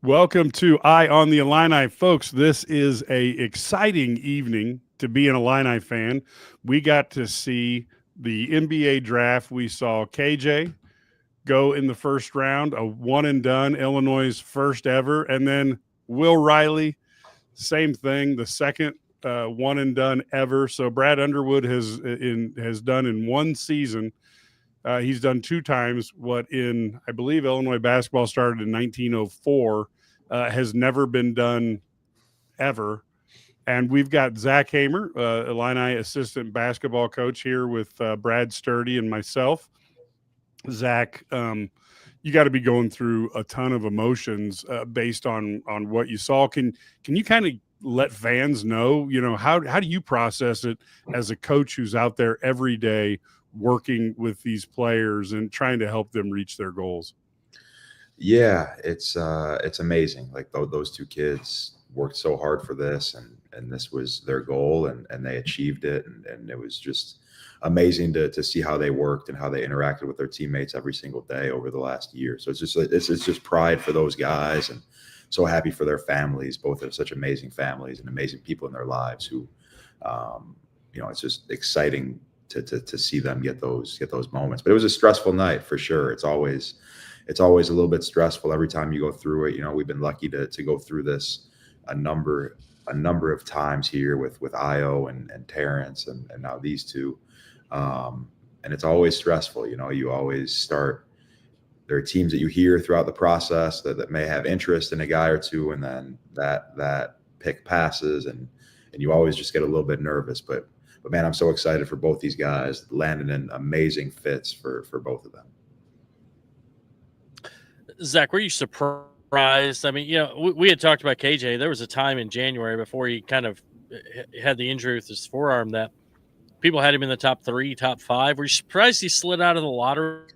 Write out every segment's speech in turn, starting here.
Welcome to Eye on the Illini, folks. This is a exciting evening to be an Illini fan. We got to see the NBA draft. We saw KJ go in the first round, a one and done, Illinois' first ever, and then Will Riley, same thing, the second one and done ever. So Brad Underwood has done in one season. He's done two times what in, I believe, Illinois basketball started in 1904, has never been done ever. And we've got Zach Hamer, Illini assistant basketball coach, here with Brad Sturdy and myself. Zach, you got to be going through a ton of emotions based on what you saw. Can you kind of let fans know, how do you process it as a coach who's out there every day working with these players and trying to help them reach their goals? Yeah, it's amazing. Like those two kids worked so hard for this, and this was their goal, and they achieved it, and it was just amazing to see how they worked and how they interacted with their teammates every single day over the last year. So it's just pride for those guys, and so happy for their families. Both have such amazing families and amazing people in their lives who, it's just exciting to see them get those moments. But it was a stressful night for sure. It's always a little bit stressful every time you go through it. We've been lucky to go through this a number of times here with Io and Terrence and now these two. And it's always stressful. You always start, there are teams that you hear throughout the process that may have interest in a guy or two, and then that pick passes, and you always just get a little bit nervous. But man, I'm so excited for both these guys, landing in amazing fits for both of them. Zach, were you surprised? I mean, we had talked about KJ. There was a time in January before he kind of had the injury with his forearm that people had him in the top 3, top 5. Were you surprised he slid out of the lottery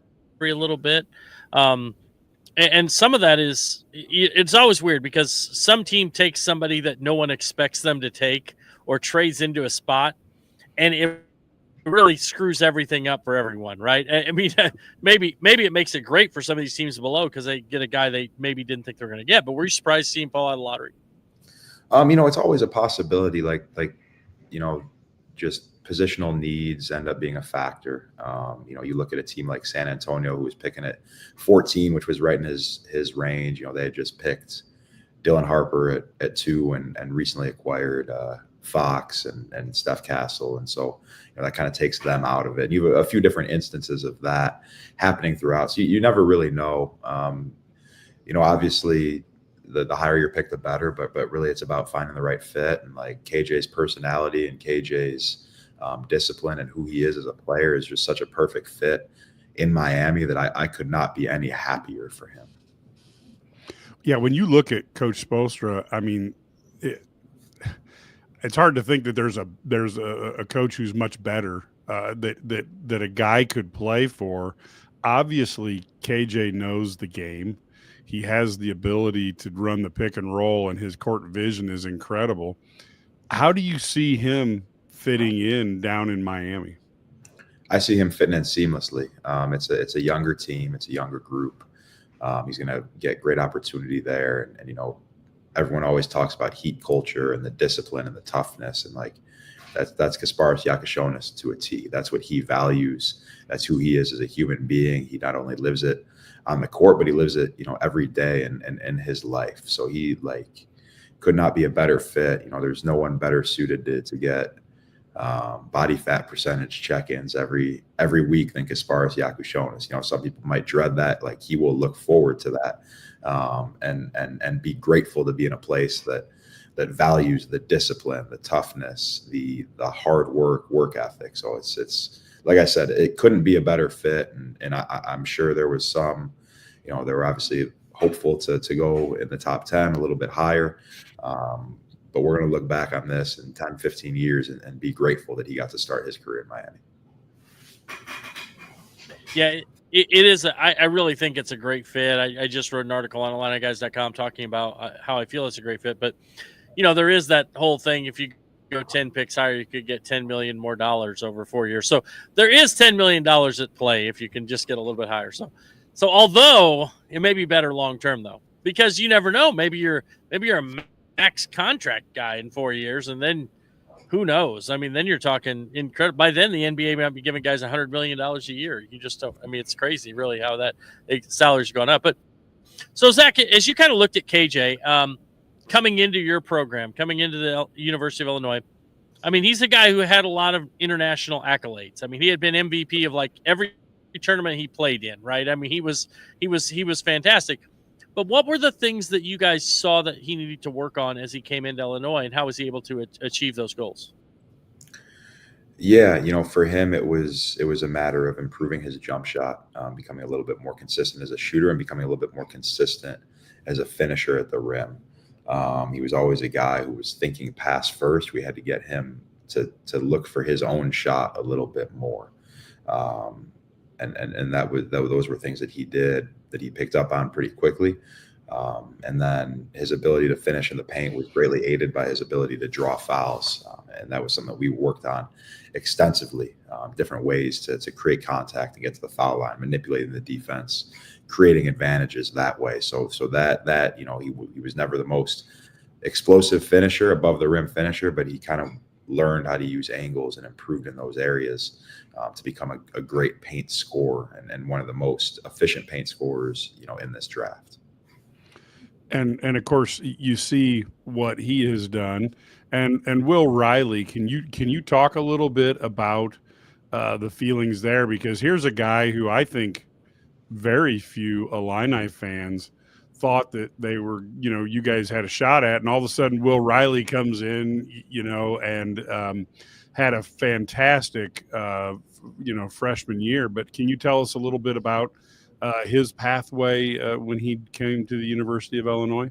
a little bit? And some of that is, it's always weird because some team takes somebody that no one expects them to take or trades into a spot, and it really screws everything up for everyone, right? I mean, maybe it makes it great for some of these teams below because they get a guy they maybe didn't think they were going to get. But were you surprised seeing fall out of the lottery? It's always a possibility. Just positional needs end up being a factor. You look at a team like San Antonio, who was picking at 14, which was right in his range. They had just picked Dylan Harper at 2 and recently acquired Fox and Steph Castle. And so that kind of takes them out of it. And you have a few different instances of that happening throughout. So you never really know. Obviously the higher you're picked, the better, but really it's about finding the right fit. And like KJ's personality and KJ's discipline and who he is as a player is just such a perfect fit in Miami that I could not be any happier for him. Yeah, when you look at Coach Spoelstra, I mean, it's hard to think that there's a coach who's much better that a guy could play for. Obviously, KJ knows the game. He has the ability to run the pick and roll, and his court vision is incredible. How do you see him fitting in down in Miami? I see him fitting in seamlessly. It's a younger team. It's a younger group. He's going to get great opportunity there. And everyone always talks about heat culture and the discipline and the toughness. And that's Kasparas Yakashonis to a T. That's what he values. That's who he is as a human being. He not only lives it on the court, but he lives it, every day in his life. So he could not be a better fit. There's no one better suited to get body fat percentage check-ins every week than Kasparas Yakashonis. Some people might dread that. He will look forward to that, and be grateful to be in a place that values the discipline, the toughness, the hard work ethic. So it's like I said, it couldn't be a better fit. And I'm sure there was some, they were obviously hopeful to go in the top 10, a little bit higher. But we're going to look back on this in 10, 15 years and be grateful that he got to start his career in Miami. Yeah, it is. I really think it's a great fit. I just wrote an article on IlliniGuys.com talking about how I feel it's a great fit. But, there is that whole thing. If you go 10 picks higher, you could get $10 million more over 4 years. So there is $10 million at play if you can just get a little bit higher. So although it may be better long term, though, because you never know. Maybe you're a max contract guy in 4 years, and then who knows? I mean, then you're talking incredible. By then, the NBA might be giving guys $100 million a year. You just don't. I mean, it's crazy, really, how that salaries are going up. But so, Zach, as you kind of looked at KJ coming into your program, coming into the University of Illinois, I mean, he's a guy who had a lot of international accolades. I mean, he had been MVP of like every tournament he played in, right? I mean, he was fantastic. But what were the things that you guys saw that he needed to work on as he came into Illinois, and how was he able to achieve those goals? Yeah, for him, it was a matter of improving his jump shot, becoming a little bit more consistent as a shooter, and becoming a little bit more consistent as a finisher at the rim. He was always a guy who was thinking pass first. We had to get him to look for his own shot a little bit more, and those were things that he did, that he picked up on pretty quickly. And then his ability to finish in the paint was greatly aided by his ability to draw fouls. And that was something that we worked on extensively, different ways to create contact and get to the foul line, manipulating the defense, creating advantages that way. So that he was never the most explosive finisher, above the rim finisher, but he kind of learned how to use angles and improved in those areas to become a great paint scorer and one of the most efficient paint scorers, in this draft. And of course, you see what he has done. And Will Riley, can you talk a little bit about the feelings there? Because here's a guy who I think very few Illini fans thought that they were, you guys had a shot at, and all of a sudden Will Riley comes in, and had a fantastic, freshman year. But can you tell us a little bit about his pathway when he came to the University of Illinois?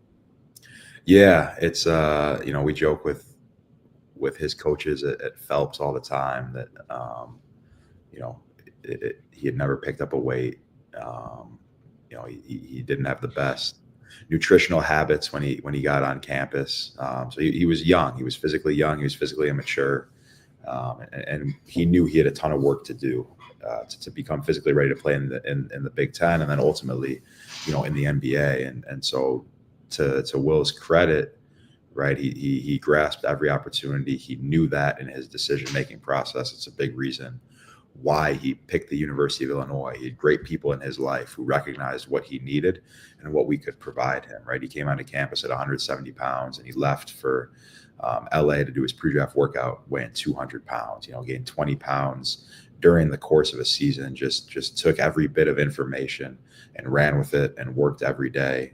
Yeah, it's we joke with his coaches at Phelps all the time that he had never picked up a weight. He didn't have the best nutritional habits when he got on campus. So he was young. He was physically young. He was physically immature, and he knew he had a ton of work to do to become physically ready to play in the Big Ten, and then ultimately, in the NBA. And so, to Will's credit, right, he grasped every opportunity. He knew that in his decision-making process. It's a big reason why he picked the University of Illinois. He had great people in his life who recognized what he needed and what we could provide him, right? He came onto campus at 170 pounds, and he left for LA to do his pre-draft workout weighing 200 pounds, gained 20 pounds during the course of a season, just took every bit of information and ran with it and worked every day,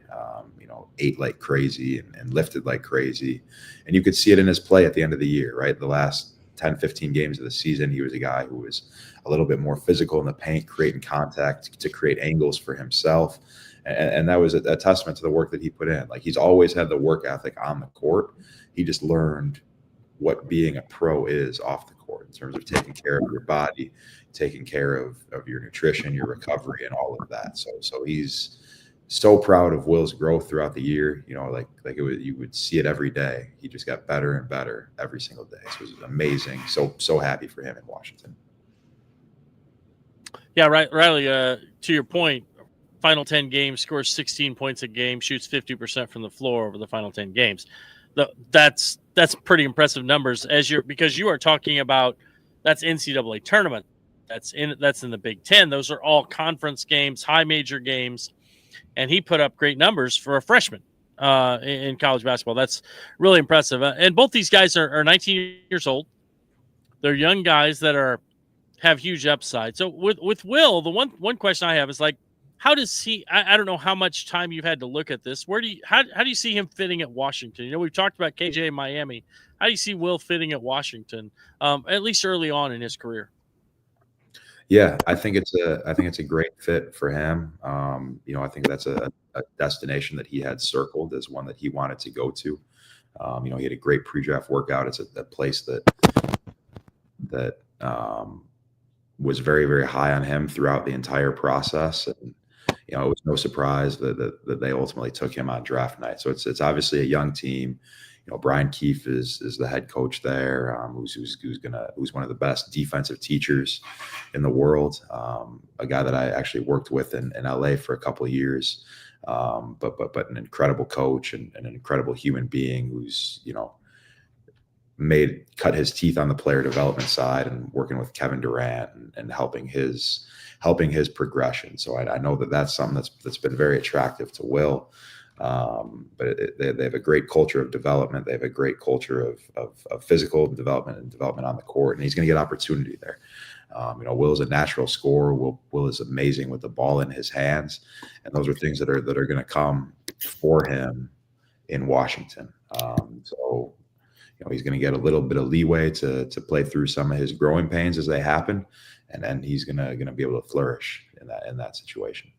ate like crazy and lifted like crazy. And you could see it in his play at the end of the year, right? The last 10, 15 games of the season, he was a guy who was a little bit more physical in the paint, creating contact to create angles for himself. And that was a testament to the work that he put in. Like, he's always had the work ethic on the court. He just learned what being a pro is off the court in terms of taking care of your body, taking care of your nutrition, your recovery, and all of that. So he's so proud of Will's growth throughout the year. You would see it every day. He just got better and better every single day. So it was amazing. So happy for him in Washington. Yeah, right, Riley. To your point, final 10 games, scores 16 points a game, shoots 50% from the floor over the final 10 games. That's pretty impressive numbers because you are talking about that's NCAA tournament. That's in the Big Ten. Those are all conference games, high major games, and he put up great numbers for a freshman in college basketball. That's really impressive. And both these guys are 19 years old. They're young guys that have huge upside. So with Will, the one question I have is like, how does he? I don't know how much time you've had to look at this. How do you see him fitting at Washington? We've talked about KJ in Miami. How do you see Will fitting at Washington, at least early on in his career? Yeah, I think it's a great fit for him. I think that's a destination that he had circled as one that he wanted to go to. He had a great pre-draft workout. It's a place that was very, very high on him throughout the entire process. And it was no surprise that they ultimately took him on draft night. So it's obviously a young team. Brian Keefe is the head coach there, who's one of the best defensive teachers in the world. A guy that I actually worked with in LA for a couple of years. but an incredible coach and an incredible human being who's, you know, cut his teeth on the player development side and working with Kevin Durant and helping his progression. So I know that that's something that's been very attractive to Will. But they have a great culture of development. They have a great culture of physical development and development on the court, and he's going to get opportunity there. You know, Will is a natural scorer. Will is amazing with the ball in his hands, and those are things that are going to come for him in Washington. So, you know, he's going to get a little bit of leeway to play through some of his growing pains as they happen, and then he's going to be able to flourish in that situation.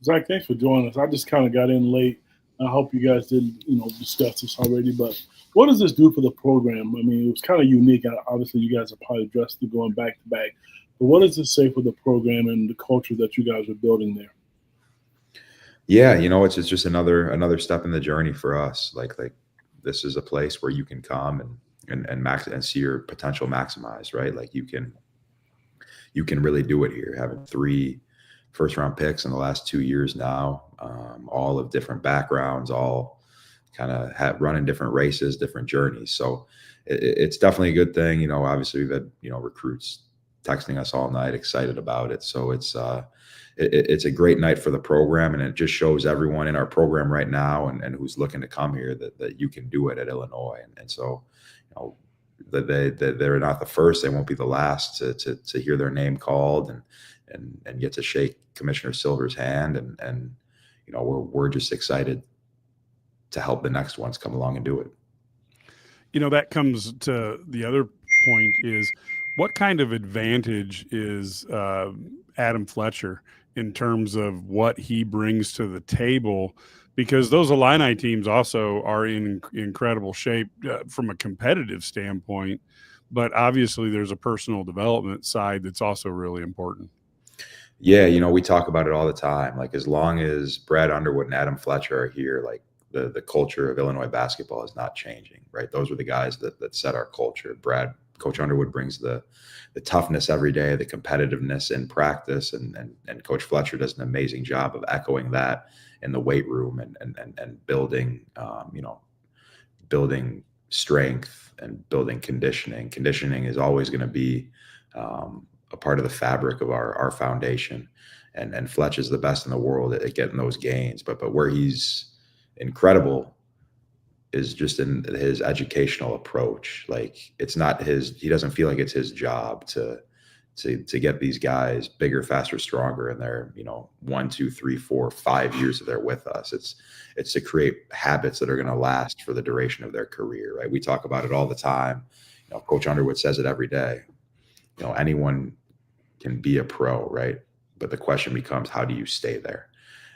Zach, thanks for joining us. I just kind of got in late. I hope you guys didn't, discuss this already, but what does this do for the program? I mean, it was kind of unique. Obviously, you guys have probably addressed it going back to back, but what does this say for the program and the culture that you guys are building there? Yeah, it's just another step in the journey for us. Like this is a place where you can come and see your potential maximized, right? Like you can really do it here. Having 3 first-round picks in the last 2 years now, all of different backgrounds, all kind of running different races, different journeys. So it's definitely a good thing. Obviously we've had, recruits texting us all night, excited about it. So it's a great night for the program, and it just shows everyone in our program right now and who's looking to come here that you can do it at Illinois. And so, they're not the first, they won't be the last to hear their name called and get to shake Commissioner Silver's hand. And we're just excited to help the next ones come along and do it. That comes to the other point is what kind of advantage is Adam Fletcher in terms of what he brings to the table? Because those Illini teams also are in incredible shape from a competitive standpoint, but obviously there's a personal development side that's also really important. Yeah, we talk about it all the time. Like, as long as Brad Underwood and Adam Fletcher are here, like the culture of Illinois basketball is not changing, right? Those are the guys that set our culture. Coach Underwood brings the toughness every day, the competitiveness in practice, and Coach Fletcher does an amazing job of echoing that in the weight room and building, building strength and building conditioning. Conditioning is always going to be a part of the fabric of our foundation, and Fletch is the best in the world at getting those gains. But where he's incredible is just in his educational approach. Like, it's not he doesn't feel like it's his job to get these guys bigger, faster, stronger in their 1, 2, 3, 4, 5 years that they're with us. It's to create habits that are going to last for the duration of their career, right? We talk about it all the time. Coach Underwood says it every day. Anyone can be a pro, right? But the question becomes, how do you stay there?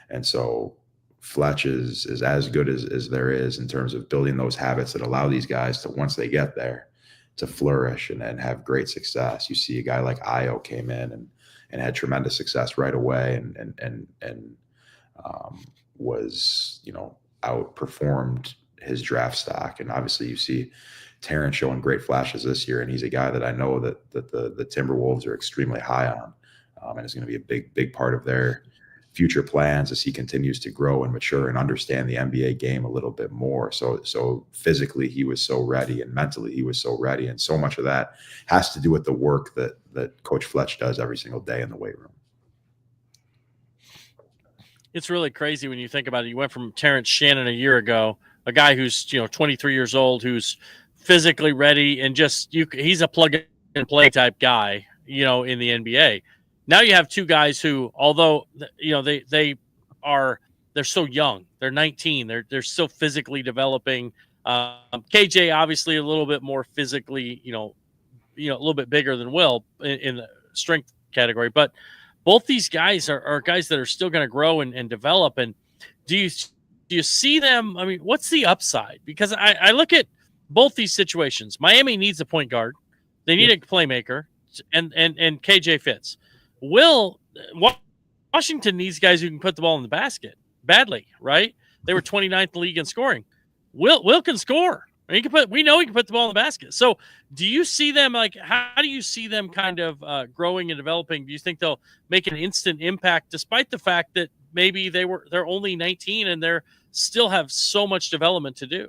And so Fletch is as good as there is in terms of building those habits that allow these guys to, once they get there, to flourish and have great success. You see a guy like Ayo came in and had tremendous success right away and was, outperformed his draft stock. And obviously you see Terrence showing great flashes this year, and he's a guy that I know that the Timberwolves are extremely high on, and is going to be a big part of their future plans as he continues to grow and mature and understand the NBA game a little bit more. So physically he was so ready, and mentally he was so ready, and so much of that has to do with the work that Coach Fletch does every single day in the weight room. It's really crazy when you think about it. You went from Terrence Shannon a year ago, a guy who's 23 years old, who's physically ready, and he's a plug and play type guy, in the NBA. Now you have 2 guys who, although they're so young, they're 19, they're still physically developing. KJ obviously a little bit more physically, a little bit bigger than Will in the strength category, but both these guys are guys that are still going to grow and develop. And do you see them? I mean, what's the upside? Because I look at both these situations. Miami needs a point guard. They need a playmaker, and KJ fits. Washington needs guys who can put the ball in the basket badly, right? They were 29th in the league in scoring. Will can score. We know he can put the ball in the basket. So do you see them, how do you see them kind of growing and developing? Do you think they'll make an instant impact, despite the fact that maybe they're only 19 and they're still have so much development to do.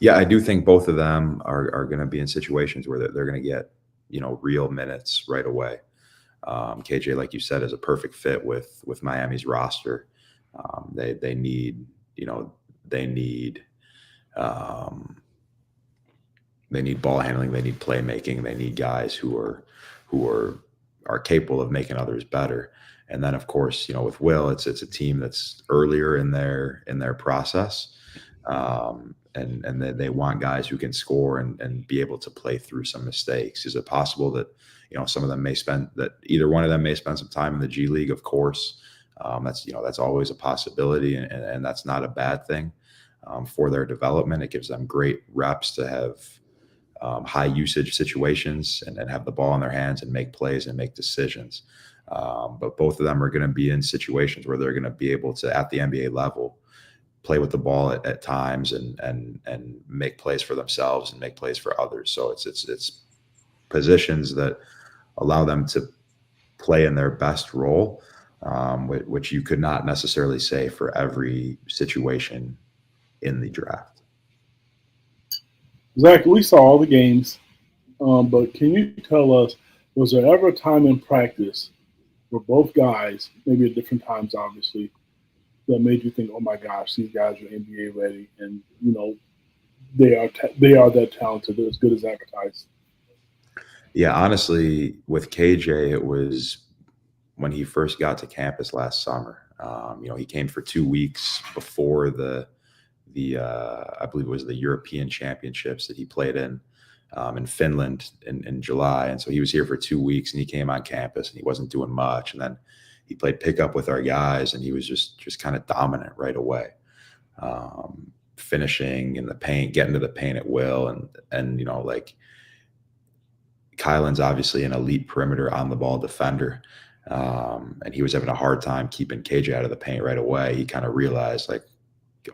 Yeah, I do think both of them are going to be in situations where they're going to get, real minutes right away. KJ, like you said, is a perfect fit with Miami's roster. They need, they need ball handling, they need playmaking, they need guys who are capable of making others better. And then, of course, with Will, it's a team that's earlier in their process, and they want guys who can score and be able to play through some mistakes. Is it possible that some of them either one of them may spend some time in the G League? Of course, that's always a possibility, and that's not a bad thing for their development. It gives them great reps to have high usage situations and have the ball in their hands and make plays and make decisions. But both of them are going to be in situations where they're going to be able to, at the NBA level, play with the ball at times and make plays for themselves and make plays for others. So it's positions that allow them to play in their best role, which you could not necessarily say for every situation in the draft. Zach, we saw all the games, but can you tell us, was there ever a time in practice where both guys, maybe at different times, obviously, that made you think, "Oh my gosh, these guys are NBA ready," and they are that talented, they're as good as advertised? Yeah, honestly, with KJ, it was when he first got to campus last summer. He came for 2 weeks before the I believe it was the European Championships that he played in Finland in July. And so he was here for 2 weeks, and he came on campus and he wasn't doing much. And then he played pickup with our guys, and he was just kind of dominant right away, finishing in the paint, getting to the paint at will. And like Kylan's obviously an elite perimeter on the ball defender. And he was having a hard time keeping KJ out of the paint right away. He kind of realized, like,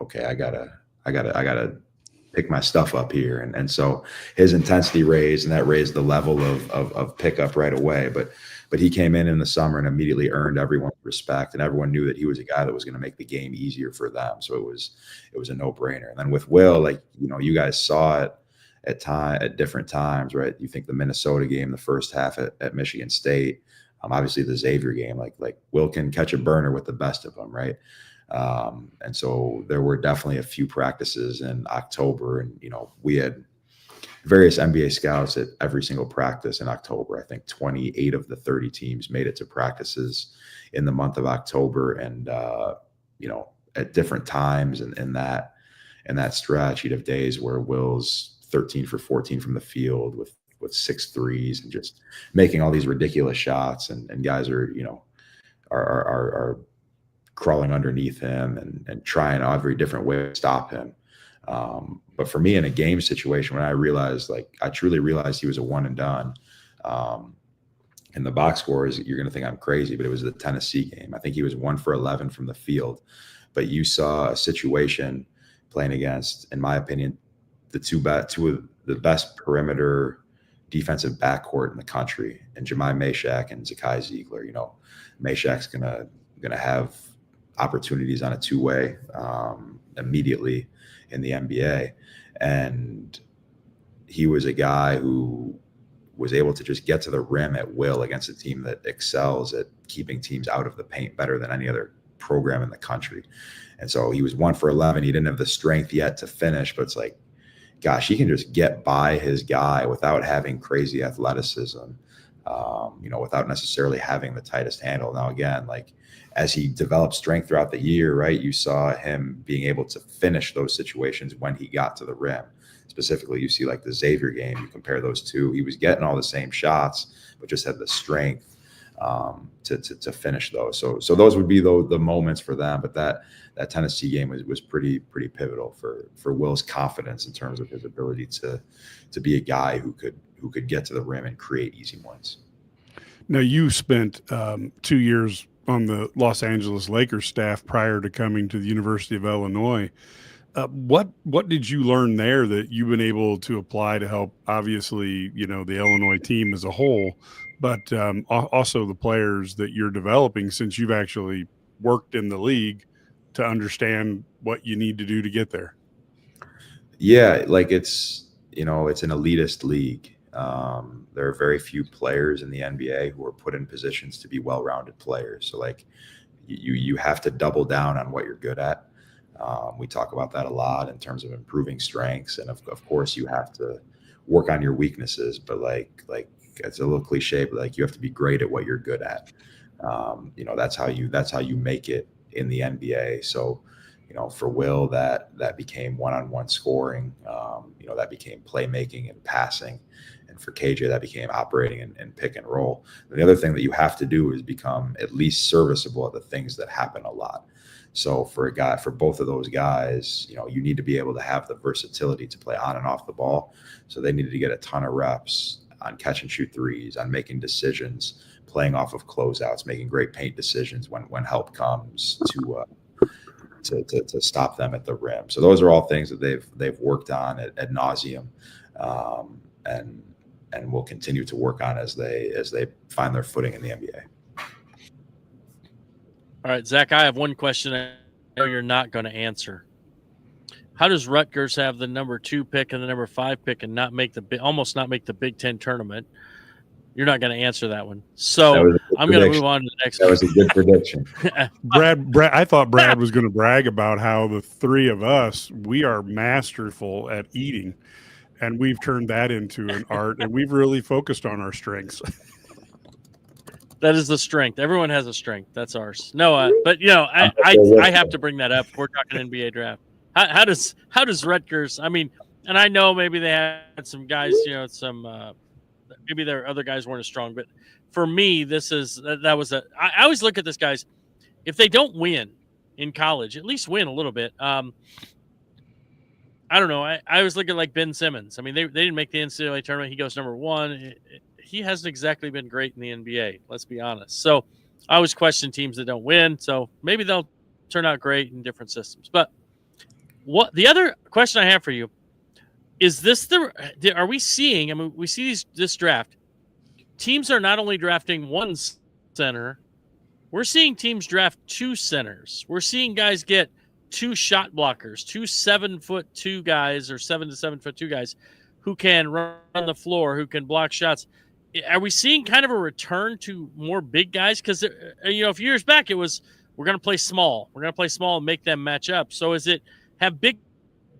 okay, I gotta pick my stuff up here. And so his intensity raised, and that raised the level of pickup right away. But he came in the summer and immediately earned everyone's respect, and everyone knew that he was a guy that was going to make the game easier for them. So it was a no-brainer. And then with Will, like, you guys saw it at different times, right? You think the Minnesota game, the first half at Michigan State, obviously the Xavier game, like Will can catch a burner with the best of them, right? And so there were definitely a few practices in October, and we had various NBA scouts at every single practice in October. I think 28 of the 30 teams made it to practices in the month of October, and at different times in that stretch, you'd have days where Will's 13 for 14 from the field with 6 threes and just making all these ridiculous shots, and guys are crawling underneath him and trying every different way to stop him. But for me, in a game situation, when I truly realized he was a one and done, and the box scores, you're going to think I'm crazy, but it was the Tennessee game. I think he was 1 for 11 from the field, but you saw a situation playing against, in my opinion, two of the best perimeter defensive backcourt in the country, and Jemai Meshack and Zakai Ziegler. Meshack's gonna have opportunities on a two-way immediately in the NBA, and he was a guy who was able to just get to the rim at will against a team that excels at keeping teams out of the paint better than any other program in the country. And so he was 1 for 11. He didn't have the strength yet to finish, but it's like, gosh, he can just get by his guy without having crazy athleticism, without necessarily having the tightest handle. Now, again, like, as he developed strength throughout the year, right, you saw him being able to finish those situations when he got to the rim. Specifically, you see like the Xavier game, you compare those two, he was getting all the same shots, but just had the strength to finish those. So those would be the moments for them. But that Tennessee game was pretty pivotal for Will's confidence in terms of his ability to be a guy who could get to the rim and create easy points. Now, you spent 2 years on the Los Angeles Lakers staff prior to coming to the University of Illinois. What did you learn there that you've been able to apply to help, obviously, the Illinois team as a whole, but also the players that you're developing, since you've actually worked in the league to understand what you need to do to get there. Yeah, like it's an elitist league. There are very few players in the NBA who are put in positions to be well-rounded players. So like you have to double down on what you're good at. We talk about that a lot in terms of improving strengths, and of course you have to work on your weaknesses. But like it's a little cliche, but like you have to be great at what you're good at. That's how you make it in the NBA. So, for Will, that became one-on-one scoring. That became playmaking and passing. And for KJ, that became operating and pick and roll. And the other thing that you have to do is become at least serviceable at the things that happen a lot. So for both of those guys, you need to be able to have the versatility to play on and off the ball. So they needed to get a ton of reps on catch and shoot threes, on making decisions, playing off of closeouts, making great paint decisions when help comes to stop them at the rim. So those are all things that they've worked on ad nauseum, and will continue to work on as they find their footing in the NBA. All right, Zach, I have one question I know you're not going to answer. How does Rutgers have the number 2 pick and the number 5 pick and almost not make the Big Ten tournament? You're not going to answer that one. So I'm going to move on to the next one. That was a good prediction. Brad, I thought Brad was going to brag about how the three of us, we are masterful at eating, and we've turned that into an art, and we've really focused on our strengths. That is the strength. Everyone has a strength. That's ours. No, but I have to bring that up. We're talking NBA draft. How does Rutgers? I mean, and I know maybe they had some guys, maybe their other guys weren't as strong, but for me, I always look at this, guys. If they don't win in college, at least win a little bit. I don't know. I was looking like Ben Simmons. I mean, they didn't make the NCAA tournament. He goes number 1. He hasn't exactly been great in the NBA. Let's be honest. So I always question teams that don't win. So maybe they'll turn out great in different systems. But what the other question I have for you is this: are we seeing? I mean, we see this draft. Teams are not only drafting one center, we're seeing teams draft 2 centers. We're seeing guys get 2 shot blockers, 2 7'2" guys or 7 to 7'2" guys who can run the floor, who can block shots. Are we seeing kind of a return to more big guys? Because a few years back it was we're going to play small. We're going to play small and make them match up. So have big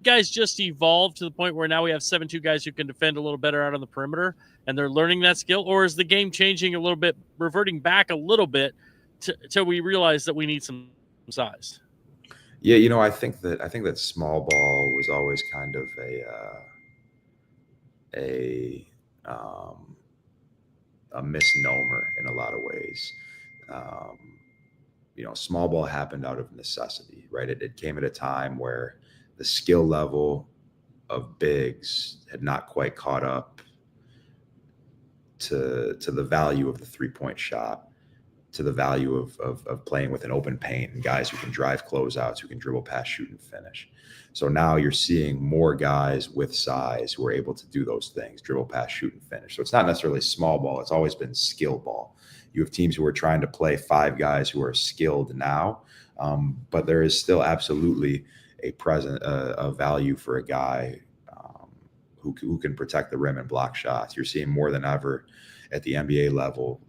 guys just evolved to the point where now we have 7'2" guys who can defend a little better out on the perimeter, and they're learning that skill? Or is the game changing a little bit, reverting back a little bit till we realize that we need some size? Yeah, I think that small ball was always kind of a misnomer in a lot of ways. Small ball happened out of necessity, right? It came at a time where the skill level of bigs had not quite caught up to the value of the 3-point shot, to the value of playing with an open paint and guys who can drive closeouts, who can dribble, pass, shoot, and finish. So now you're seeing more guys with size who are able to do those things: dribble, pass, shoot, and finish. So it's not necessarily small ball. It's always been skill ball. You have teams who are trying to play 5 guys who are skilled now, but there is still absolutely a value for a guy who can protect the rim and block shots. You're seeing more than ever at the NBA level,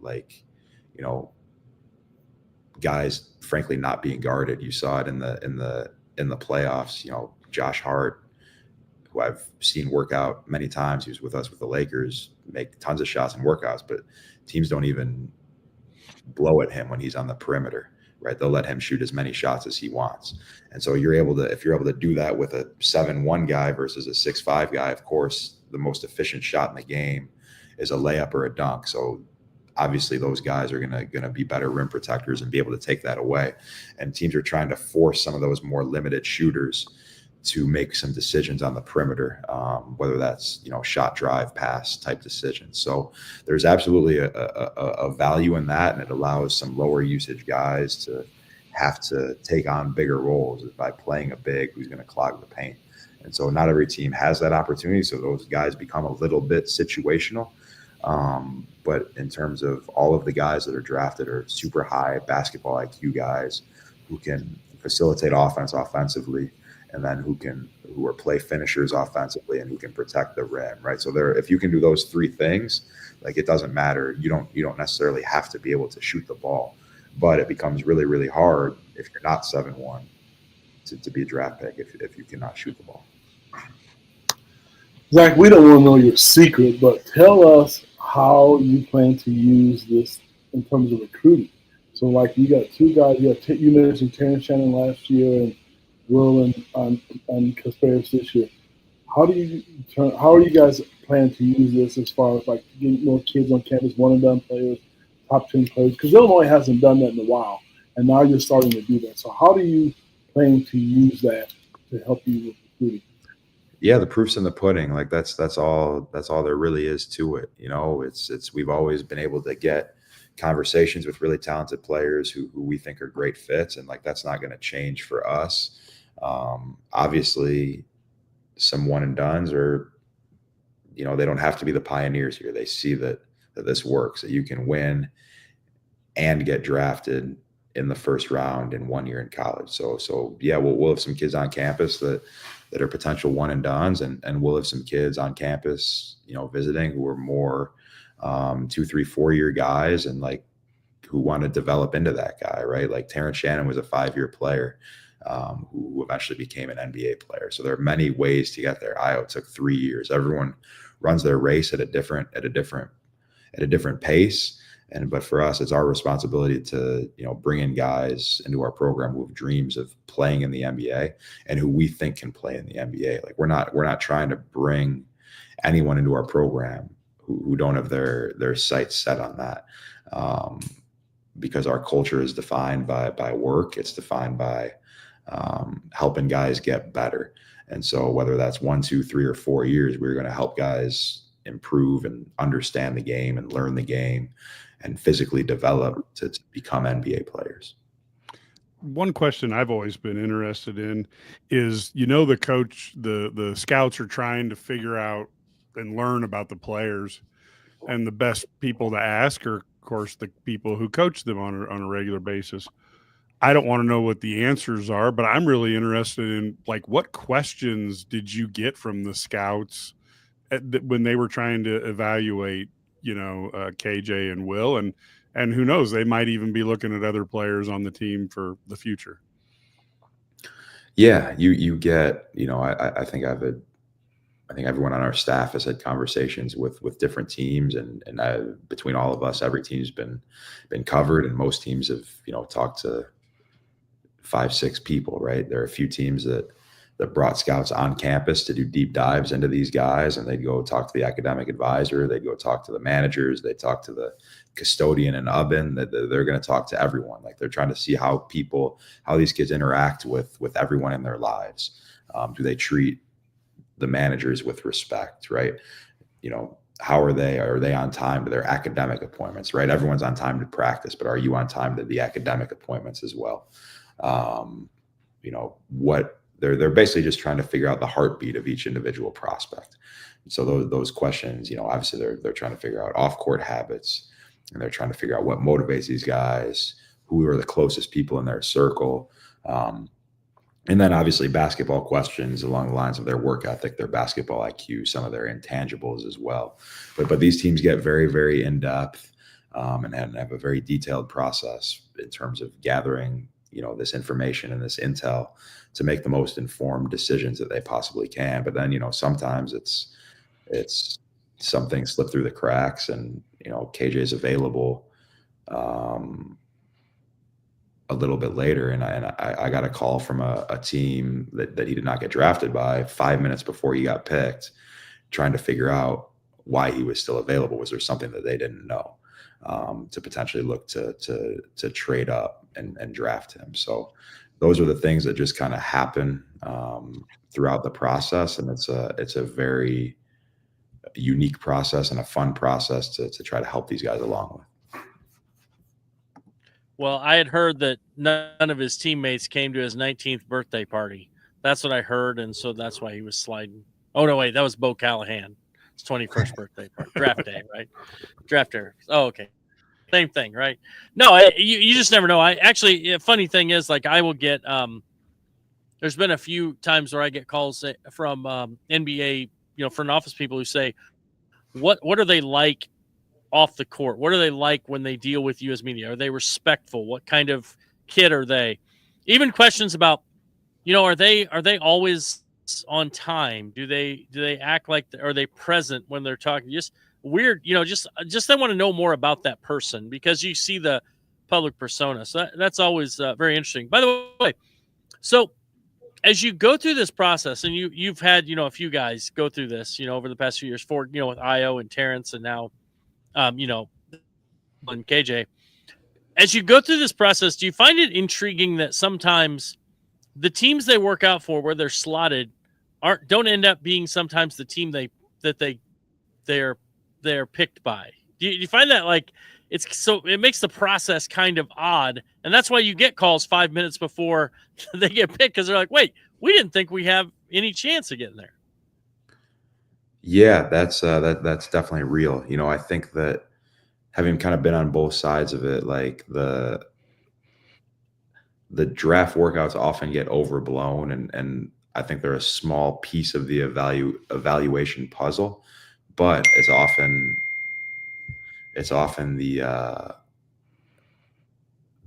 guys frankly not being guarded. You saw it in the playoffs. Josh Hart, who I've seen work out many times, he was with us with the Lakers, make tons of shots and workouts, but teams don't even blow at him when he's on the perimeter, right? They'll let him shoot as many shots as he wants. And so if you're able to do that with a 7'1" guy versus a 6'5" guy, of course, the most efficient shot in the game is a layup or a dunk. So obviously those guys are gonna be better rim protectors and be able to take that away. And teams are trying to force some of those more limited shooters to make some decisions on the perimeter, whether that's shot, drive, pass type decisions. So there's absolutely a value in that, and it allows some lower usage guys to have to take on bigger roles by playing a big who's going to clog the paint. And so not every team has that opportunity. So those guys become a little bit situational. But in terms of all of the guys that are drafted are super high basketball IQ guys who can facilitate offense offensively, and then who are play finishers offensively and who can protect the rim, right? So if you can do those three things, like it doesn't matter. You don't necessarily have to be able to shoot the ball, but it becomes really, really hard if you're not 7'1" to be a draft pick if you cannot shoot the ball. Zach, we don't want to know your secret, but tell us how you plan to use this in terms of recruiting. So, like, you got two guys. You mentioned Terrence Shannon last year and Will and Kasparis this year. How are you guys planning to use this as far as like getting more kids on campus, one and done players, top 10 players? Because Illinois hasn't done that in a while, and now you're starting to do that. So, how do you plan to use that to help you with recruiting? Yeah, the proof's in the pudding. Like that's all there really is to it. You know, it's we've always been able to get conversations with really talented players who we think are great fits, and like that's not going to change for us. Obviously, some one and dones are, you know, they don't have to be the pioneers here. They see that this works, that you can win and get drafted in the first round in 1 year in college. So yeah, we'll have some kids on campus that are potential one and dones, and we'll have some kids on campus, you know, visiting who are more 2, 3, 4 year guys and like who want to develop into that guy, right? Like Terrence Shannon was a 5-year player who eventually became an NBA player. So there are many ways to get there. Io took 3 years. Everyone runs their race at a different pace. But for us, it's our responsibility to, you know, bring in guys into our program who have dreams of playing in the NBA and who we think can play in the NBA. Like we're not trying to bring anyone into our program who don't have their sights set on that, because our culture is defined by work. It's defined by helping guys get better. And so whether that's 1, 2, 3, or 4 years, we're going to help guys improve and understand the game and learn the game and physically develop to become NBA players. One question I've always been interested in is, you know, the scouts are trying to figure out and learn about the players, and the best people to ask are, of course, the people who coach them on a regular basis. I don't want to know what the answers are, but I'm really interested in, like, what questions did you get from the scouts when they were trying to evaluate, you know, KJ and Will, and who knows, they might even be looking at other players on the team for the future. Yeah, you get, you know, I think I think everyone on our staff has had conversations with different teams, and between all of us, every team's been covered, and most teams have, you know, talked to 5, 6 people, right? There are a few teams that brought scouts on campus to do deep dives into these guys, and they'd go talk to the academic advisor, they'd go talk to the managers, they'd talk to the custodian and oven, that they're going to talk to everyone. Like they're trying to see how these kids interact with everyone in their lives. Do they treat the managers with respect, right? You know, how are they on time to their academic appointments, right? Everyone's on time to practice, but are you on time to the academic appointments as well? You know, what they're basically just trying to figure out the heartbeat of each individual prospect. And so those questions, you know, obviously they're trying to figure out off-court habits, and they're trying to figure out what motivates these guys, who are the closest people in their circle. And then obviously basketball questions along the lines of their work ethic, their basketball IQ, some of their intangibles as well. But these teams get very, very in-depth and have a very detailed process in terms of gathering, you know, this information and this intel to make the most informed decisions that they possibly can. But then, you know, sometimes it's some things slip through the cracks, and, you know, KJ is available a little bit later, and I got a call from a team that he did not get drafted by 5 minutes before he got picked, trying to figure out why he was still available. Was there something that they didn't know, to potentially look to trade up and draft him? So those are the things that just kind of happen throughout the process, and it's a very unique process and a fun process to try to help these guys along with. Well, I had heard that none of his teammates came to his 19th birthday party. That's what I heard, and so that's why he was sliding. Oh, no, wait, that was Bo Callahan. 21st birthday party, draft day, right? Draft day. Oh, okay. Same thing, right? No, you just never know. I actually, funny thing is, like, I will get, there's been a few times where I get calls from NBA, front office people who say, what are they like off the court? What are they like when they deal with you as media? Are they respectful? What kind of kid are they? Even questions about, are they always on time? Do they act like, are they present when they're talking? Just weird, just they want to know more about that person because you see the public persona. So that's always very interesting. By the way, so as you go through this process, and you've had a few guys go through this, over the past few years, with Io and Terrence, and now, and KJ. As you go through this process, do you find it intriguing that sometimes the teams they work out for, where they're slotted, don't end up being sometimes the team they're picked by? Do you find that like it makes the process kind of odd, and that's why you get calls 5 minutes before they get picked because they're like, wait, we didn't think we have any chance of getting there. Yeah, that's definitely real. I think that having kind of been on both sides of it, like the draft workouts often get overblown, and I think they're a small piece of the evaluation puzzle, but it's often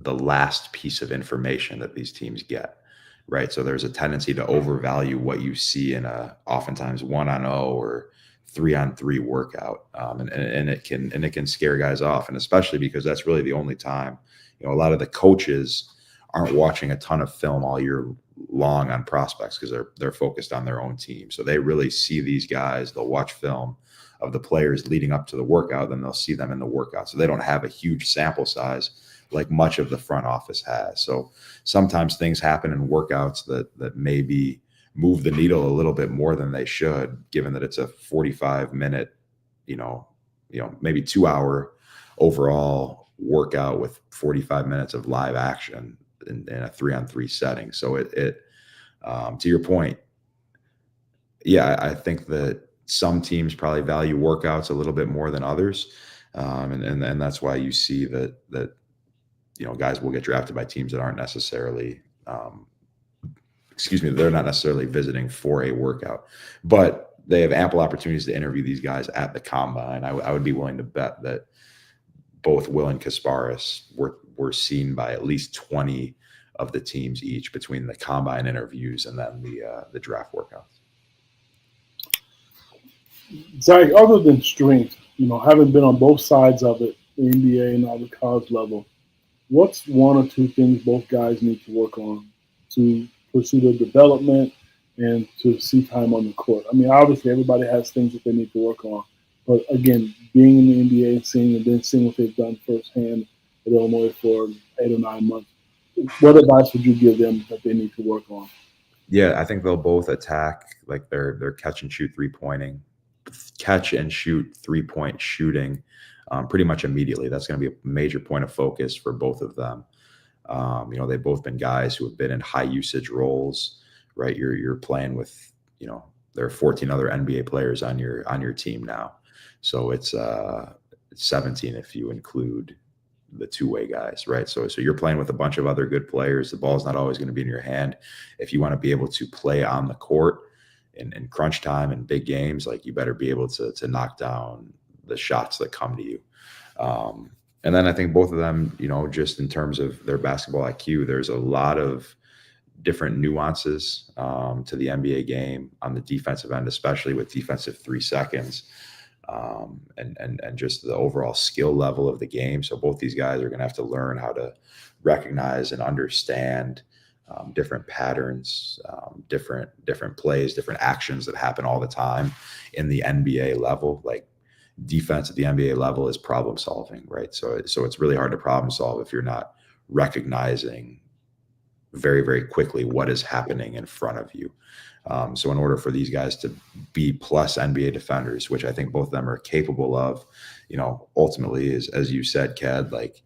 the last piece of information that these teams get, right? So there's a tendency to overvalue what you see in a oftentimes 1-on-0 or 3-on-3 workout, and it can scare guys off, and especially because that's really the only time. A lot of the coaches aren't watching a ton of film all year long on prospects because they're focused on their own team. So they really see these guys. They'll watch film of the players leading up to the workout, then they'll see them in the workout. So they don't have a huge sample size like much of the front office has. So sometimes things happen in workouts that maybe move the needle a little bit more than they should, given that it's a 45-minute, maybe 2-hour overall workout with 45 minutes of live action in a 3-on-3 setting. So it to your point, yeah, I think that some teams probably value workouts a little bit more than others, and that's why you see that guys will get drafted by teams that aren't necessarily they're not necessarily visiting for a workout, but they have ample opportunities to interview these guys at the combine. I would be willing to bet that both Will and Kasparis were seen by at least 20 of the teams each between the combine interviews and then the draft workouts. Zach, other than strength, having been on both sides of it, the NBA and all the college level, what's one or two things both guys need to work on to pursue their development and to see time on the court? I mean, obviously everybody has things that they need to work on, but again, being in the NBA and then seeing what they've done firsthand at Illinois for 8 or 9 months, what advice would you give them that they need to work on? Yeah, I think they'll both attack like their catch and shoot 3-point shooting pretty much immediately. That's going to be a major point of focus for both of them. They've both been guys who have been in high usage roles, right? You're playing with, there are 14 other NBA players on your team now. So it's 17 if you include the two-way guys, right? So you're playing with a bunch of other good players. The ball's not always going to be in your hand. If you want to be able to play on the court in crunch time and big games, like you better be able to knock down the shots that come to you. And then I think both of them, just in terms of their basketball IQ, there's a lot of different nuances to the NBA game on the defensive end, especially with defensive 3 seconds, and just the overall skill level of the game. So both these guys are going to have to learn how to recognize and understand different patterns, different plays, different actions that happen all the time in the NBA level. Like defense at the NBA level is problem solving, right? So it's really hard to problem solve if you're not recognizing very, very quickly what is happening in front of you. So in order for these guys to be plus NBA defenders, which I think both of them are capable of, ultimately is, as you said, Ked, like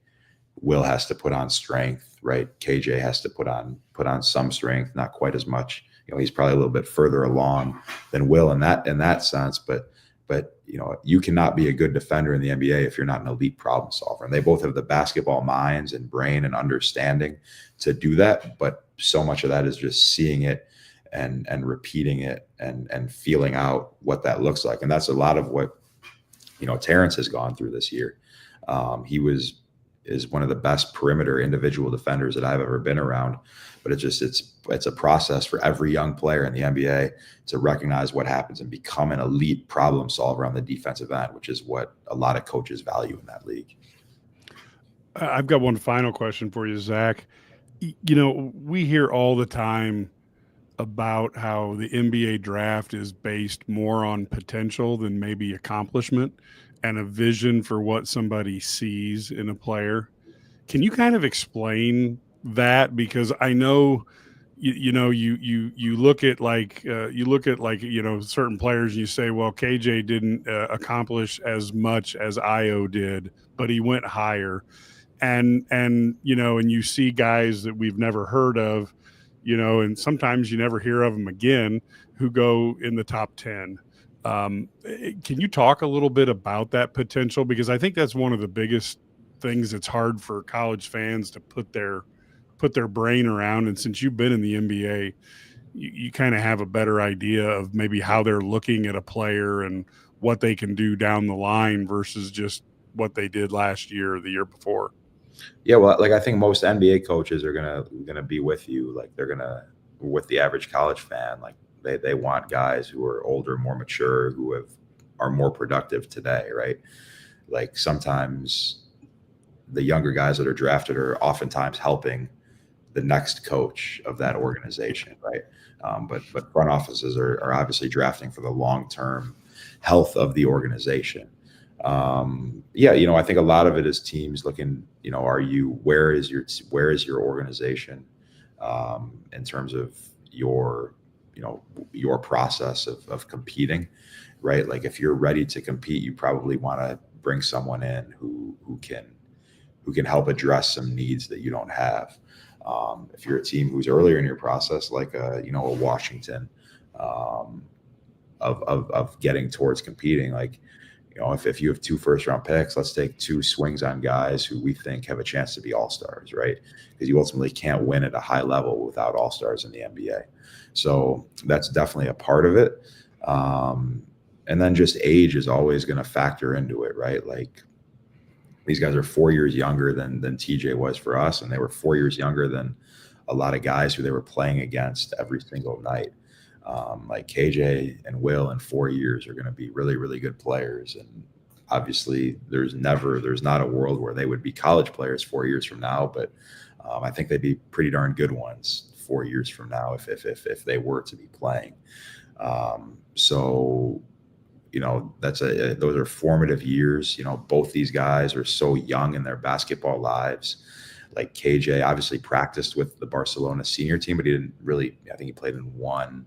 Will has to put on strength, right? KJ has to put on some strength, not quite as much. He's probably a little bit further along than Will in that sense, but you cannot be a good defender in the NBA if you're not an elite problem solver. And they both have the basketball minds and brain and understanding to do that. But so much of that is just seeing it and repeating it and feeling out what that looks like. And that's a lot of what, Terrence has gone through this year. He is one of the best perimeter individual defenders that I've ever been around. But it's a process for every young player in the NBA to recognize what happens and become an elite problem solver on the defensive end, which is what a lot of coaches value in that league. I've got one final question for you, Zach. We hear all the time about how the NBA draft is based more on potential than maybe accomplishment and a vision for what somebody sees in a player. Can you kind of explain that? Because I know, you look at certain players and you say, well, KJ didn't accomplish as much as Io did, but he went higher. And you see guys that we've never heard of, and sometimes you never hear of them again, who go in the top 10. Can you talk a little bit about that potential? Because I think that's one of the biggest things that's hard for college fans to put their brain around. And since you've been in the NBA, you kind of have a better idea of maybe how they're looking at a player and what they can do down the line versus just what they did last year or the year before. Yeah, well, like I think most NBA coaches are gonna be with you. Like they're gonna, with the average college fan, like they want guys who are older, more mature, who are more productive today, right? Like sometimes the younger guys that are drafted are oftentimes helping the next coach of that organization, right? But front offices are obviously drafting for the long-term health of the organization. I think a lot of it is teams looking, where is your organization in terms of your process of competing, right? Like if you're ready to compete, you probably want to bring someone in who can help address some needs that you don't have. If you're a team who's earlier in your process, like a Washington, of getting towards competing, like, if you have 2 first-round picks, let's take 2 swings on guys who we think have a chance to be all-stars, right? Because you ultimately can't win at a high level without all-stars in the NBA. So that's definitely a part of it. And then just age is always going to factor into it, right? Like these guys are 4 years younger than TJ was for us, and they were 4 years younger than a lot of guys who they were playing against every single night. Like KJ and Will in 4 years are going to be really, really good players. And obviously there's not a world where they would be college players 4 years from now, but I think they'd be pretty darn good ones 4 years from now if they were to be playing. Those are formative years. Both these guys are so young in their basketball lives. Like KJ obviously practiced with the Barcelona senior team, but he didn't really, I think he played in one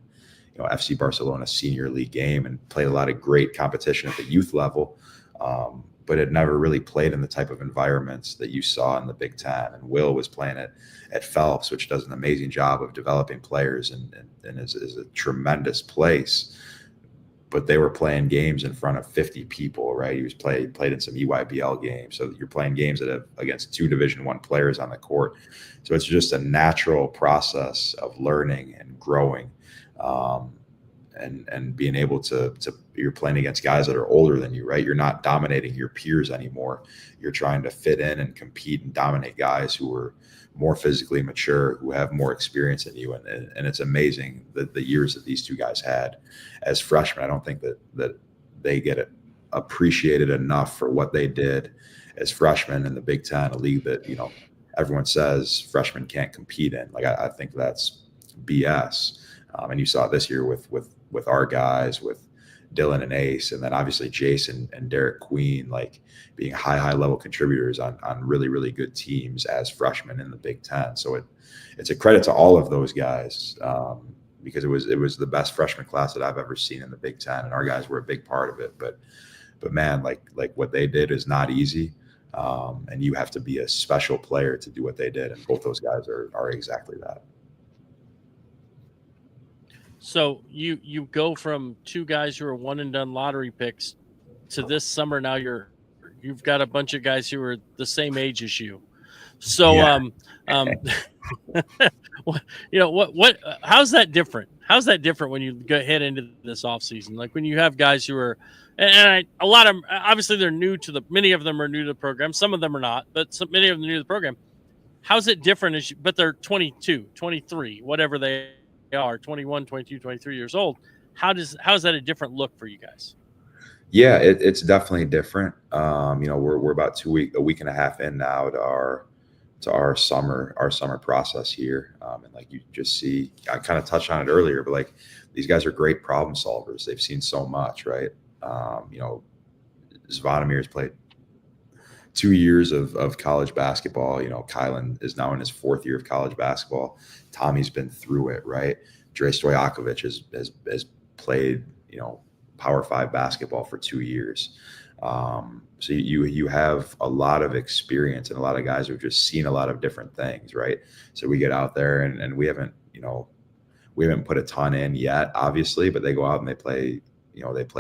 FC Barcelona senior league game and played a lot of great competition at the youth level, but had never really played in the type of environments that you saw in the Big Ten. And Will was playing at Phelps, which does an amazing job of developing players and is a tremendous place. But they were playing games in front of 50 people, right? He was played in some EYBL games. So you're playing games against 2 Division I players on the court. So it's just a natural process of learning and growing. And being able to you're playing against guys that are older than you, right? You're not dominating your peers anymore. You're trying to fit in and compete and dominate guys who are more physically mature, who have more experience than you. And it's amazing that the years that these 2 guys had as freshmen. I don't think that they get appreciated enough for what they did as freshmen in the Big Ten, a league that, everyone says freshmen can't compete in. Like, I think that's BS. And you saw it this year with our guys, with Dylan and Ace, and then obviously Jason and Derek Queen, like being high level contributors on really, really good teams as freshmen in the Big Ten. So it's a credit to all of those guys, because it was the best freshman class that I've ever seen in the Big Ten, and our guys were a big part of it. But man, like what they did is not easy, and you have to be a special player to do what they did, and both those guys are exactly that. So you go from 2 guys who are one and done lottery picks to this summer now, you've got a bunch of guys who are the same age as you. So, Yeah. how's that different? How's that different when you head into this off season? Like when you have guys who are, a lot of them, obviously they're many of them are new to the program. Some of them are not, but many of them are new to the program. How's it different but they're 22, 23, whatever they are, 21, 22, 23 years old. How is that a different look for you guys? Yeah, it's definitely different. We're about a week and a half in now to our summer process here. And like you just see, I kind of touched on it earlier, but like these guys are great problem solvers. They've seen so much, right? Zvonimir's played 2 years of college basketball. Kylan is now in his 4th year of college basketball. Tommy's been through it, right? Dre Stojakovic has played, Power 5 basketball for 2 years. So you have a lot of experience and a lot of guys who've just seen a lot of different things, right? So we get out there and we haven't put a ton in yet, obviously, but they go out and they play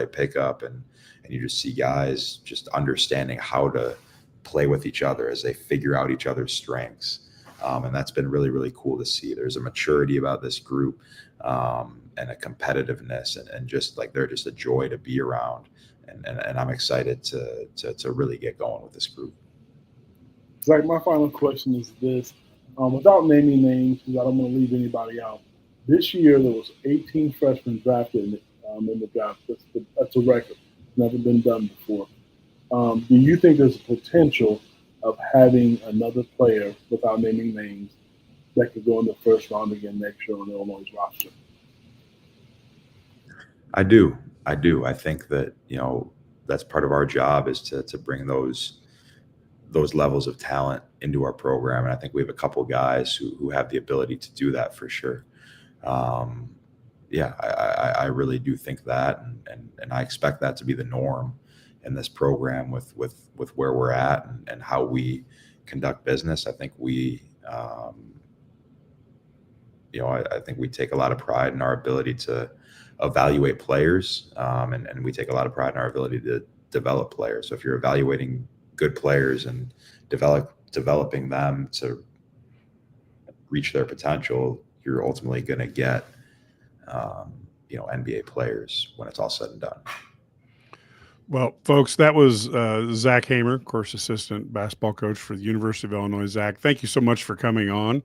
pickup and you just see guys just understanding how to play with each other as they figure out each other's strengths. And that's been really, really cool to see. There's a maturity about this group and a competitiveness and just like they're just a joy to be around. And I'm excited to really get going with this group. Zach, my final question is this. Without naming names, because I don't want to leave anybody out, this year there was 18 freshmen drafted in the draft. That's a record. Never been done before. Do you think there's a potential of having another player, without naming names, that could go in the first round again next year on Illinois' roster? I do. I think that, that's part of our job is to bring those levels of talent into our program. And I think we have a couple guys who have the ability to do that for sure. I really do think that. And I expect that to be the norm in this program with where we're at and how we conduct business. I think I think we take a lot of pride in our ability to evaluate players, and we take a lot of pride in our ability to develop players. So if you're evaluating good players and developing them to reach their potential, you're ultimately going to get NBA players when it's all said and done. Well, folks, that was Zach Hamer, of course, assistant basketball coach for the University of Illinois. Zach, thank you so much for coming on.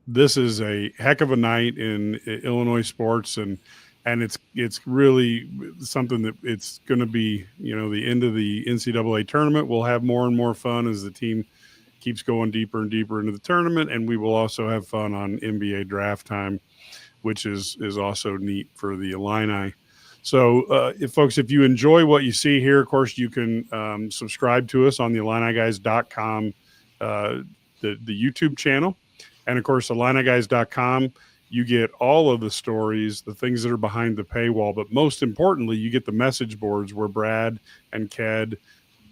This is a heck of a night in Illinois sports, and it's really something that it's going to be, the end of the NCAA tournament. We'll have more and more fun as the team keeps going deeper and deeper into the tournament, and we will also have fun on NBA draft time, which is also neat for the Illini. So, if you enjoy what you see here, of course, you can subscribe to us on the IlliniGuys.com, the YouTube channel. And, of course, IlliniGuys.com, you get all of the stories, the things that are behind the paywall. But most importantly, you get the message boards where Brad and Ked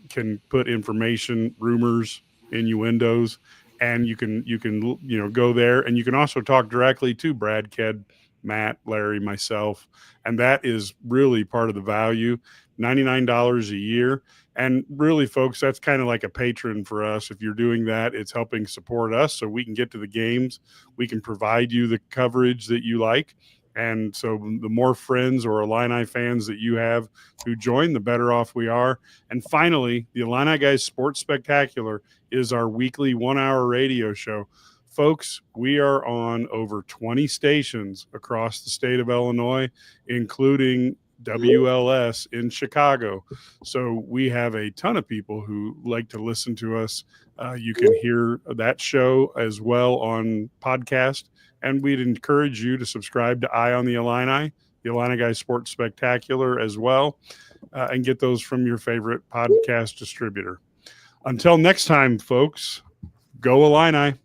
can put information, rumors, innuendos, and you can go there. And you can also talk directly to Brad, Ked, Matt, Larry, myself. And that is really part of the value, $99 a year. And really, folks, that's kind of like a patron for us. If you're doing that, it's helping support us so we can get to the games. We can provide you the coverage that you like. And so the more friends or Illini fans that you have who join, the better off we are. And finally, the Illini Guys Sports Spectacular is our weekly 1-hour radio show. Folks, we are on over 20 stations across the state of Illinois, including WLS in Chicago. So we have a ton of people who like to listen to us. You can hear that show as well on podcast. And we'd encourage you to subscribe to Eye on the Illini Guys Sports Spectacular as well, and get those from your favorite podcast distributor. Until next time, folks, go Illini.